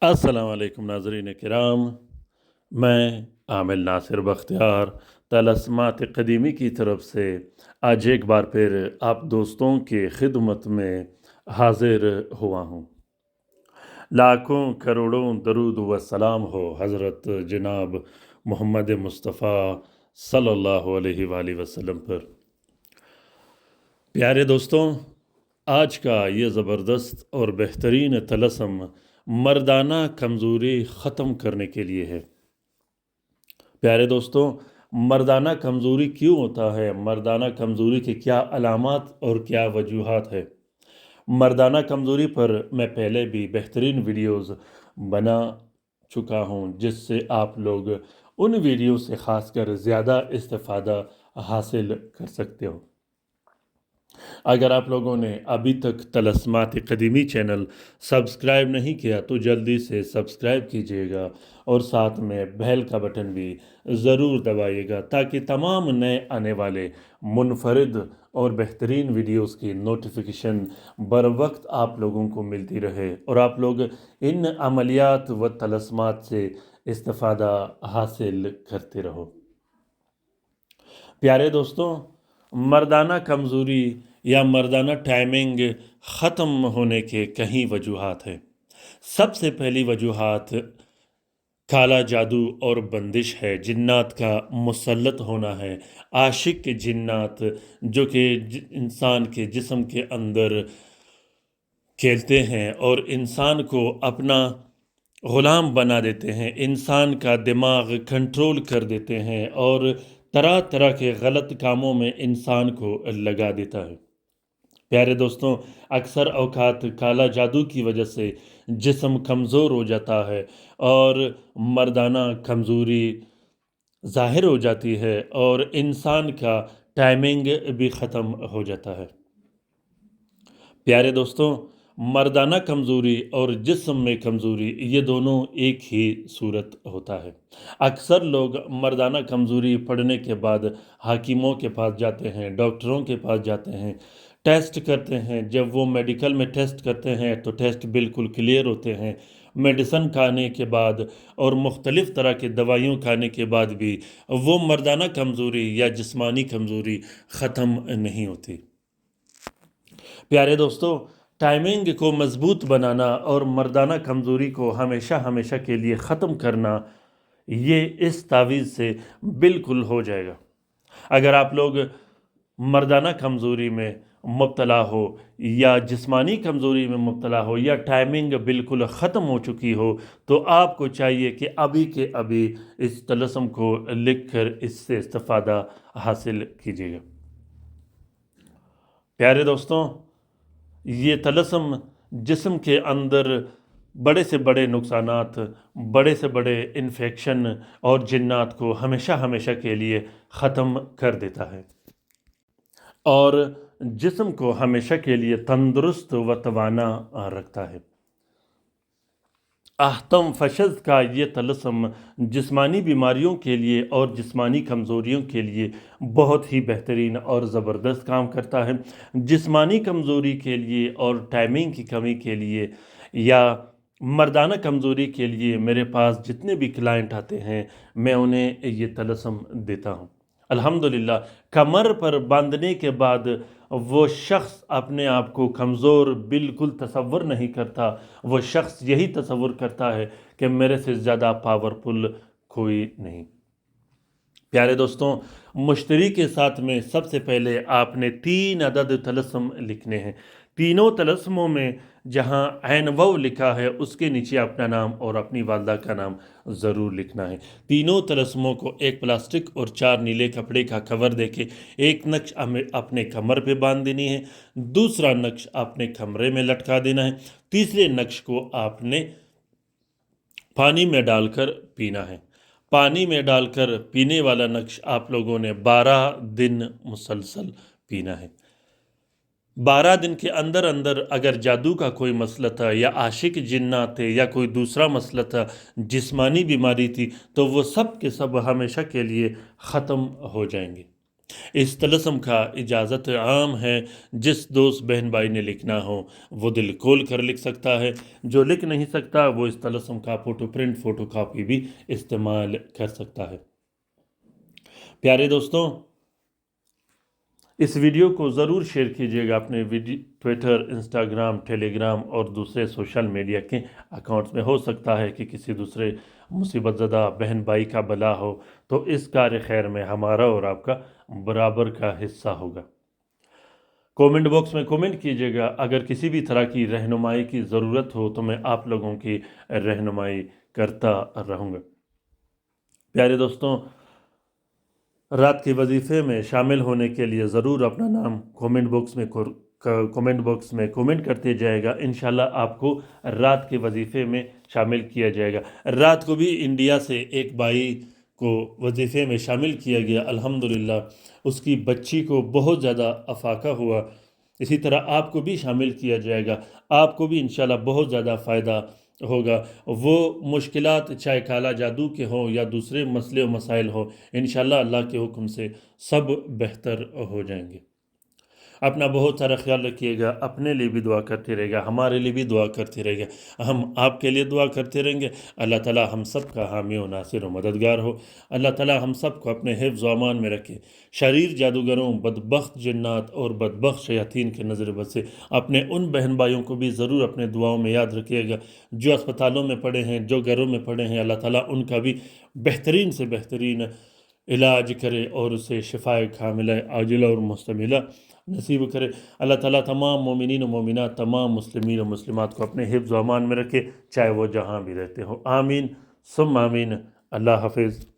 अस्सलाम वालेकुम नाज़रीन किराम। मैं आमिल नासिर बख्तियार तलस्मात क़दीमी की तरफ से आज एक बार फिर आप दोस्तों की खिदमत में हाजिर हुआ हूँ। लाखों करोड़ों दरूद व सलाम हो हज़रत जनाब मोहम्मद मुस्तफ़ा सल्लल्लाहु अलैहि वसल्लम पर। प्यारे दोस्तों, आज का ये ज़बरदस्त और बेहतरीन तलस्म मर्दाना कमज़ोरी ख़त्म करने के लिए है। प्यारे दोस्तों, मर्दाना कमज़ोरी क्यों होता है, मर्दाना कमज़ोरी के क्या अलामात और क्या वजूहात है। मर्दाना कमज़ोरी पर मैं पहले भी बेहतरीन वीडियोज़ बना चुका हूँ, जिससे आप लोग उन वीडियो से ख़ासकर ज़्यादा इस्तिफ़ादा हासिल कर सकते हो। अगर आप लोगों ने अभी तक तलस्मात क़दीमी चैनल सब्सक्राइब नहीं किया तो जल्दी से सब्सक्राइब कीजिएगा और साथ में बेल का बटन भी ज़रूर दबाइएगा ताकि तमाम नए आने वाले मुनफरिद और बेहतरीन वीडियोस की नोटिफिकेशन बर वक्त आप लोगों को मिलती रहे और आप लोग इन अमलियात व तलस्मात से इस्तिफ़ादा हासिल करते रहो। प्यारे दोस्तों, मर्दाना कमज़ोरी या मर्दाना टाइमिंग ख़त्म होने के कई वजूहात हैं। सबसे पहली वजूहात काला जादू और बंदिश है, जिन्नात का मुसल्लत होना है। आशिक के जिन्नात जो कि इंसान के जिस्म के अंदर खेलते हैं और इंसान को अपना ग़ुलाम बना देते हैं, इंसान का दिमाग कंट्रोल कर देते हैं और तरह तरह के गलत कामों में इंसान को लगा देता है। प्यारे दोस्तों, अक्सर औकात काला जादू की वजह से जिस्म कमज़ोर हो जाता है और मर्दाना कमज़ोरी ज़ाहिर हो जाती है और इंसान का टाइमिंग भी ख़त्म हो जाता है। प्यारे दोस्तों, मर्दाना कमज़ोरी और जिस्म में कमज़ोरी ये दोनों एक ही सूरत होता है। अक्सर लोग मर्दाना कमज़ोरी पड़ने के बाद हाकिमों के पास जाते हैं, डॉक्टरों के पास जाते हैं, टेस्ट करते हैं। जब वो मेडिकल में टेस्ट करते हैं तो टेस्ट बिल्कुल क्लियर होते हैं। मेडिसन खाने के बाद और मुख्तलिफ़ तरह की दवाइयों खाने के बाद भी वो मर्दाना कमज़ोरी या जिस्मानी कमज़ोरी ख़त्म नहीं होती। प्यारे दोस्तों, टाइमिंग को मज़बूत बनाना और मर्दाना कमज़ोरी को हमेशा हमेशा के लिए ख़त्म करना, ये इस तावीज़ से बिल्कुल हो जाएगा। अगर आप लोग मर्दाना कमज़ोरी में मुब्तला हो या जिस्मानी कमज़ोरी में मुब्तला हो या टाइमिंग बिल्कुल ख़त्म हो चुकी हो तो आपको चाहिए कि अभी के अभी इस तलस्म को लिख कर इससे इस्तिफ़ादा हासिल कीजिएगा। प्यारे दोस्तों, ये तलस्म जिस्म के अंदर बड़े से बड़े नुकसानात, बड़े से बड़े इन्फेक्शन और जिन्नात को हमेशा हमेशा के लिए ख़त्म कर देता है और जिस्म को हमेशा के लिए तंदुरुस्त व तवाना रखता है। अहतम फशज़ का ये तलस्म जिस्मानी बीमारियों के लिए और जिस्मानी कमज़ोरियों के लिए बहुत ही बेहतरीन और ज़बरदस्त काम करता है। जिस्मानी कमज़ोरी के लिए और टाइमिंग की कमी के लिए या मर्दाना कमज़ोरी के लिए मेरे पास जितने भी क्लाइंट आते हैं मैं उन्हें ये तलस्म देता हूँ। अल्हम्दुलिल्लाह, कमर पर बांधने के बाद वो शख्स अपने आप को कमज़ोर बिल्कुल तसव्वुर नहीं करता। वो शख्स यही तसव्वुर करता है कि मेरे से ज़्यादा पावरफुल कोई नहीं। प्यारे दोस्तों, मुश्तरी के साथ में सबसे पहले आपने 3 अदद तलस्म लिखने हैं। तीनों तलस्मों में जहाँ ऐन वाव लिखा है उसके नीचे अपना नाम और अपनी वालदा का नाम ज़रूर लिखना है। तीनों तलस्मों को एक प्लास्टिक और 4 नीले कपड़े का कवर देके एक नक्श अपने कमर पे बांध देनी है, दूसरा नक्श अपने कमरे में लटका देना है, तीसरे नक्श को आपने पानी में डालकर पीना है। पानी में डालकर पीने वाला नक्श आप लोगों ने 12 दिन मुसलसल पीना है। 12 दिन के अंदर अंदर अगर जादू का कोई मसला था या आशिक जिन्नात थे या कोई दूसरा मसला था, जिस्मानी बीमारी थी, तो वो सब के सब हमेशा के लिए ख़त्म हो जाएंगे। اس طلسم کا اجازت عام ہے، جس دوست بہن بھائی نے لکھنا ہو وہ دل کھول کر لکھ سکتا ہے، جو لکھ نہیں سکتا وہ اس طلسم کا فوٹو پرنٹ فوٹو کاپی بھی استعمال کر سکتا ہے۔ پیارے دوستوں، اس ویڈیو کو ضرور شیئر کیجیے گا اپنے ٹویٹر، انسٹاگرام، ٹیلی گرام اور دوسرے سوشل میڈیا کے اکاؤنٹس میں۔ ہو سکتا ہے کہ کسی دوسرے مصیبت زدہ بہن بھائی کا بلا ہو تو اس کار خیر میں ہمارا اور آپ کا برابر کا حصہ ہوگا۔ کومنٹ باکس میں کومنٹ کیجیے گا۔ اگر کسی بھی طرح کی رہنمائی کی ضرورت ہو تو میں آپ لوگوں کی رہنمائی کرتا رہوں گا۔ پیارے دوستوں، رات کے وظیفے میں شامل ہونے کے لیے ضرور اپنا نام کومنٹ باکس میں کومنٹ کرتے جائے گا۔ انشاءاللہ آپ کو رات کے وظیفے میں شامل کیا جائے گا۔ رات کو بھی انڈیا سے ایک بھائی کو وظیفے میں شامل کیا گیا، الحمدللہ اس کی بچی کو بہت زیادہ افاقہ ہوا۔ اسی طرح آپ کو بھی شامل کیا جائے گا، آپ کو بھی انشاءاللہ بہت زیادہ فائدہ ہوگا۔ وہ مشکلات چاہے کالا جادو کے ہوں یا دوسرے مسئلے و مسائل ہوں، انشاءاللہ اللہ کے حکم سے سب بہتر ہو جائیں گے۔ اپنا بہت سارا خیال رکھیے گا، اپنے لیے بھی دعا کرتے رہے گا، ہمارے لیے بھی دعا کرتے رہے گا، ہم آپ کے لیے دعا کرتے رہیں گے۔ اللہ تعالیٰ ہم سب کا حامی و ناصر و مددگار ہو۔ اللہ تعالیٰ ہم سب کو اپنے حفظ و امان میں رکھے، شریر جادوگروں، بدبخت جنات اور بدبخت شیاطین کے نظر بد سے اپنے ان بہن بھائیوں کو بھی ضرور اپنے دعاؤں میں یاد رکھیے گا جو اسپتالوں میں پڑے ہیں، جو گھروں میں پڑے ہیں۔ اللہ تعالیٰ ان کا بھی بہترین سے بہترین علاج کرے اور اسے شفائے کاملہ عاجلہ اور مستملہ نصیب کرے۔ اللہ تعالیٰ تمام مومنین و مومنات، تمام مسلمین و مسلمات کو اپنے حفظ و امان میں رکھے، چاہے وہ جہاں بھی رہتے ہوں۔ آمین ثم آمین۔ اللہ حافظ۔